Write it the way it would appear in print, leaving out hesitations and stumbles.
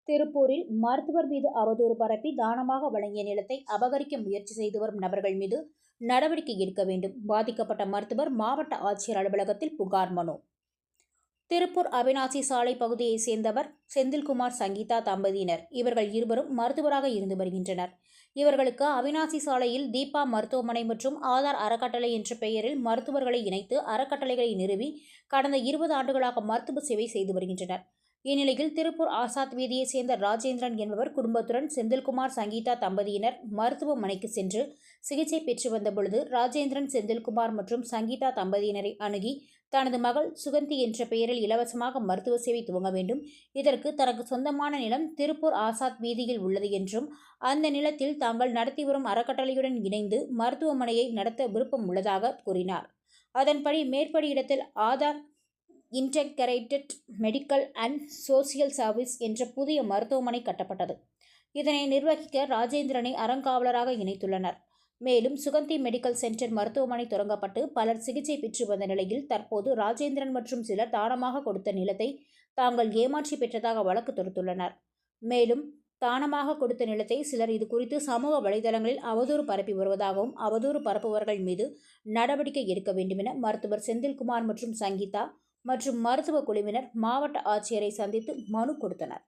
திருப்பூரில் மருத்துவர் மீது அவதூறு பரப்பி தானமாக வழங்கிய நிலத்தை அபகரிக்க முயற்சி செய்து வரும் நபர்கள் மீது நடவடிக்கை எடுக்க வேண்டும். பாதிக்கப்பட்ட மருத்துவர் மாவட்ட ஆட்சியர் அலுவலகத்தில் புகார் மனு. திருப்பூர் அவிநாசி சாலை பகுதியைச் சேர்ந்தவர் செந்தில்குமார் சங்கீதா தம்பதியினர். இவர்கள் இருவரும் மருத்துவராக இருந்து வருகின்றனர். இவர்களுக்கு அவிநாசி சாலையில் தீபா மருத்துவமனை மற்றும் ஆதார் அறக்கட்டளை என்ற பெயரில் மருத்துவர்களை இணைத்து அறக்கட்டளைகளை நிறுவி கடந்த 20 ஆண்டுகளாக மருத்துவ சேவை செய்து வருகின்றனர். இந்நிலையில் திருப்பூர் ஆசாத் வீதியைச் சேர்ந்த ராஜேந்திரன் என்பவர் குடும்பத்துடன் செந்தில்குமார் சங்கீதா தம்பதியினர் மருத்துவமனைக்கு சென்று சிகிச்சை பெற்று வந்த பொழுது ராஜேந்திரன் செந்தில்குமார் மற்றும் சங்கீதா தம்பதியினரை அணுகி தனது மகள் சுகந்தி என்ற பெயரில் இலவசமாக மருத்துவ சேவை துவங்க வேண்டும். இதற்கு தனக்கு சொந்தமான நிலம் திருப்பூர் ஆசாத் வீதியில் உள்ளது என்றும் அந்த நிலத்தில் தாங்கள் நடத்தி வரும் அறக்கட்டளையுடன் இணைந்து மருத்துவமனையை நடத்த விருப்பம் உள்ளதாக கூறினார். அதன்படி மேற்படி இடத்தில் Aadhaar integrated medical and social service என்ற புதிய மருத்துவமனை கட்டப்பட்டது. இதனை நிர்வகிக்க ராஜேந்திரனை அறங்காவலராக இணைத்துள்ளனர். மேலும் சுகந்தி மெடிக்கல் சென்டர் மருத்துவமனை தொடங்கப்பட்டு பலர் சிகிச்சை பெற்று வந்த நிலையில் தற்போது ராஜேந்திரன் மற்றும் சிலர் தானமாக கொடுத்த நிலத்தை தாங்கள் ஏமாற்றி பெற்றதாக வழக்கு தொடுத்துள்ளனர். மேலும் தானமாக கொடுத்த நிலத்தை சிலர் இதுகுறித்து சமூக வலைதளங்களில் அவதூறு பரப்பி வருவதாகவும் அவதூறு பரப்புபவர்கள் மீது நடவடிக்கை எடுக்க வேண்டுமென மருத்துவர் செந்தில்குமார் மற்றும் சங்கீதா மற்றும் மருத்துவ குழுவினர் மாவட்ட ஆட்சியரை சந்தித்து மனு கொடுத்தனர்.